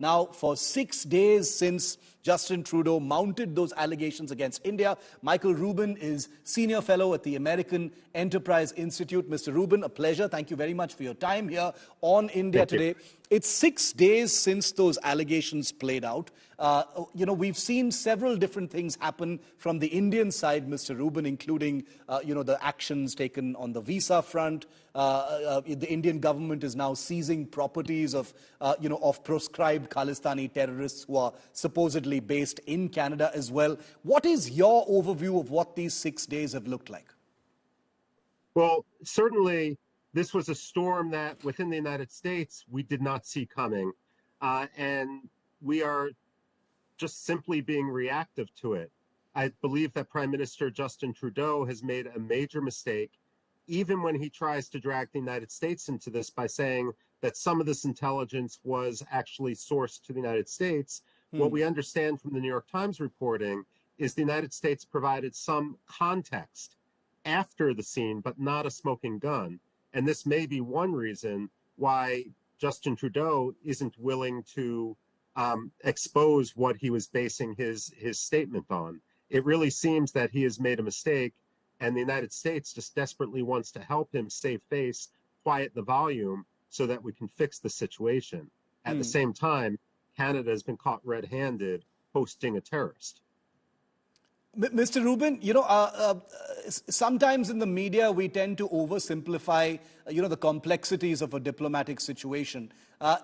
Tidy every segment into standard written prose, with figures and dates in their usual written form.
Now, for 6 days since Justin Trudeau mounted those allegations against India, Michael Rubin is Senior Fellow at the American Enterprise Institute. Mr. Rubin, a pleasure. Thank you very much for your time here on India Today. It's 6 days since those allegations played out. We've seen several different things happen from the Indian side, Mr. Rubin, including, the actions taken on the visa front. The Indian government is now seizing properties of proscribed Khalistani terrorists who are supposedly based in Canada as well. What is your overview of what these 6 days have looked like? Well, certainly this was a storm that within the United States we did not see coming. And we are just simply being reactive to it. I believe that Prime Minister Justin Trudeau has made a major mistake, even when he tries to drag the United States into this by saying that some of this intelligence was actually sourced to the United States. What we understand from the New York Times reporting is the United States provided some context after the scene, but not a smoking gun. And this may be one reason why Justin Trudeau isn't willing to expose what he was basing his statement on. It really seems that he has made a mistake, and the United States just desperately wants to help him save face, quiet the volume, so that we can fix the situation. At the same time, Canada has been caught red-handed hosting a terrorist. Mr. Rubin, sometimes in the media we tend to oversimplify, the complexities of a diplomatic situation.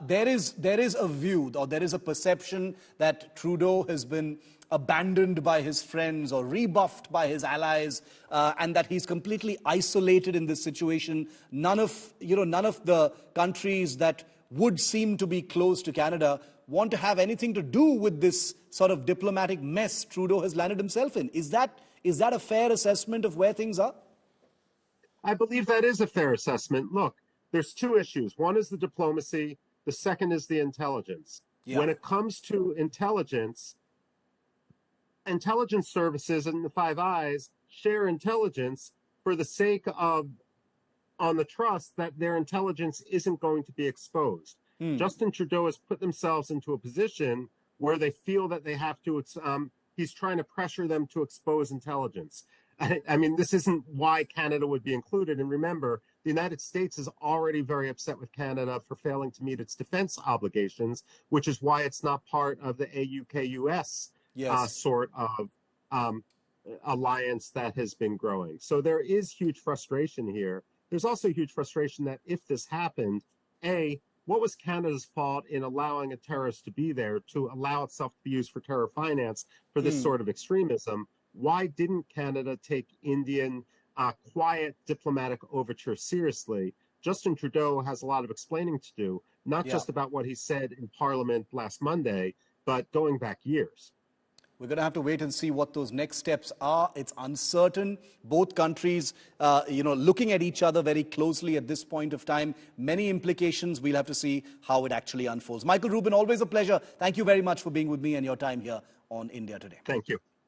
There is a view, or there is a perception that Trudeau has been abandoned by his friends or rebuffed by his allies, and that he's completely isolated in this situation. None of the countries that would seem to be close to Canada want to have anything to do with this sort of diplomatic mess Trudeau has landed himself in. Is that a fair assessment of where things are? I believe that is a fair assessment. Look, there's two issues. One is the diplomacy. The second is the intelligence. Yeah. When it comes to intelligence services and the Five Eyes share intelligence for the sake of, on the trust that their intelligence isn't going to be exposed. Justin Trudeau has put themselves into a position where they feel that they have to, he's trying to pressure them to expose intelligence. I mean, this isn't why Canada would be included. And remember, the United States is already very upset with Canada for failing to meet its defense obligations, which is why it's not part of the AUKUS sort of alliance that has been growing. So there is huge frustration here. There's also huge frustration that if this happened, what was Canada's fault in allowing a terrorist to be there, to allow itself to be used for terror finance for this sort of extremism? Why didn't Canada take Indian quiet diplomatic overture seriously? Justin Trudeau has a lot of explaining to do, not just about what he said in Parliament last Monday, but going back years. We're going to have to wait and see what those next steps are. It's uncertain. Both countries, looking at each other very closely at this point of time. Many implications. We'll have to see how it actually unfolds. Michael Rubin, always a pleasure. Thank you very much for being with me and your time here on India Today. Thank you.